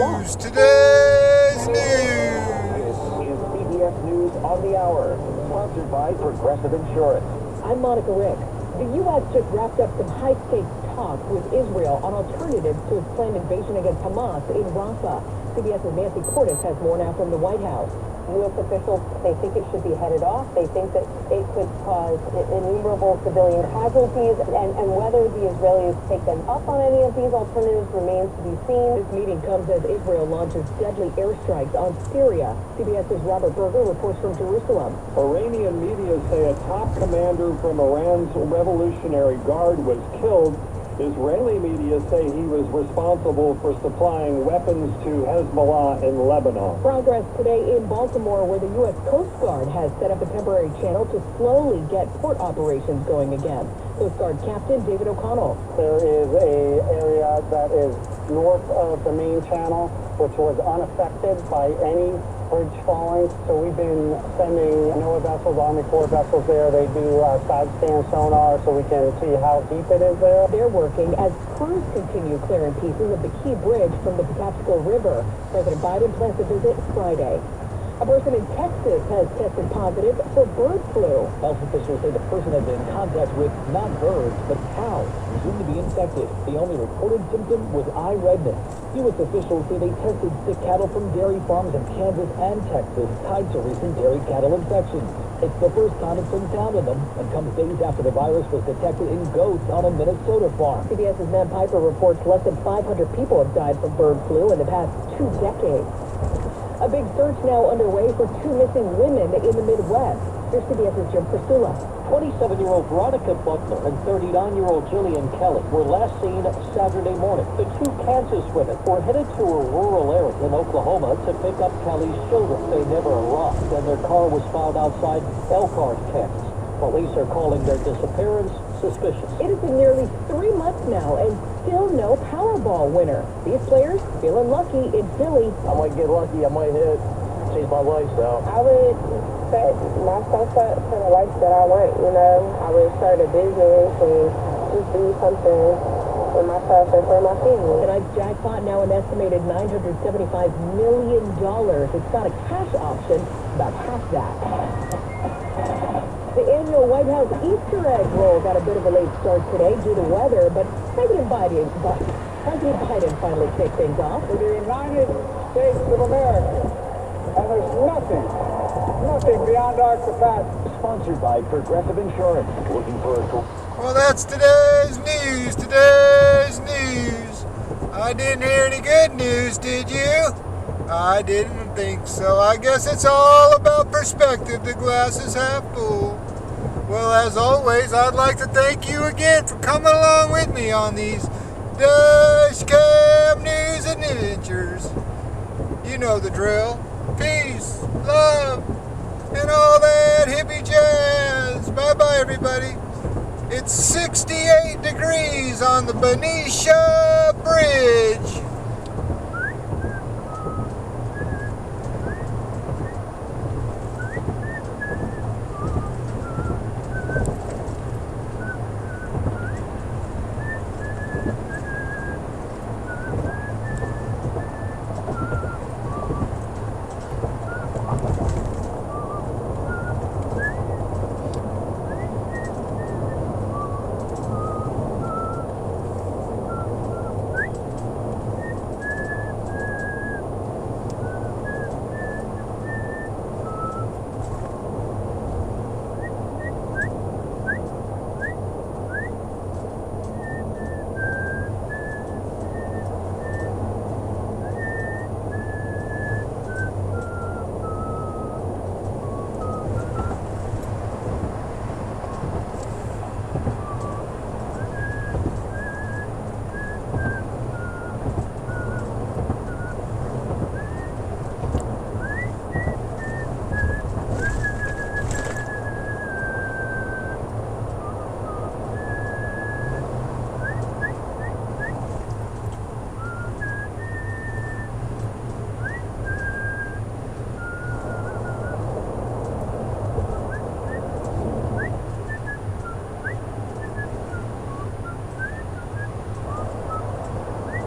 News. Today's news. This is CBS News on the Hour, sponsored by Progressive Insurance. I'm Monica Rick. The U.S. just wrapped up some high-stakes talks with Israel on alternatives to its planned invasion against Hamas in Rafah. CBS's Nancy Cordes has more now from the White House. U.S. officials, they think it should be headed off. They think that it could cause innumerable civilian casualties, and whether the Israelis take them up on any of these alternatives remains to be seen. This meeting comes as Israel launches deadly airstrikes on Syria. CBS's Robert Berger reports from Jerusalem. Iranian media say a top commander from Iran's Revolutionary Guard was killed. Israeli media say he was responsible for supplying weapons to Hezbollah in Lebanon. Progress today in Baltimore, where the U.S. Coast Guard has set up a temporary channel to slowly get port operations going again. Coast Guard Captain David O'Connell. There is an area that is north of the main channel, which was unaffected by any bridge falling. So we've been sending NOAA vessels, Army Corps vessels there. They do side scan sonar so we can see how deep it is there. They're working as crews continue clearing pieces of the key bridge from the Patapsco River. President Biden plans to visit Friday. A person in Texas has tested positive for bird flu. Health officials say the person had been in contact with not birds, but cows, presumed to be infected. The only reported symptom was eye redness. U.S. officials say they tested sick cattle from dairy farms in Kansas and Texas tied to recent dairy cattle infections. It's the first time it's been found in them, and comes days after the virus was detected in goats on a Minnesota farm. CBS's Matt Piper reports less than 500 people have died from bird flu in the past 2 decades. A big search now underway for 2 missing women in the Midwest. Here's CBS's Jim Priscilla. 27-year-old Veronica Butler and 39-year-old Jillian Kelly were last seen Saturday morning. The 2 Kansas women were headed to a rural area in Oklahoma to pick up Kelly's children. They never arrived, and their car was found outside Elkhart, Kansas. Police are calling their disappearance suspicious. It has been nearly 3 months now, and still no Powerball winner. These players feeling lucky in Philly. I might get lucky. I might hit. Change my lifestyle. I would set myself up for the life that I want, you know. I would start a business and just do something for myself and for my family. Tonight's jackpot now an estimated $975 million. It's got a cash option, about half that. The annual White House Easter egg roll got a bit of a late start today due to weather, but President Biden finally kicked things off. For the United States of America, and there's nothing beyond our capacity. Sponsored by Progressive Insurance. Looking for a Well, that's today's news. Today's news. I didn't hear any good news, did you? I didn't think so. I guess it's all about perspective. The glass is half full. Well, as always, I'd like to thank you again for coming along with me on these Dash Cam News Adventures. You know the drill. Peace, love, and all that hippie jazz. Bye-bye, everybody. It's 68 degrees on the Benicia Bridge.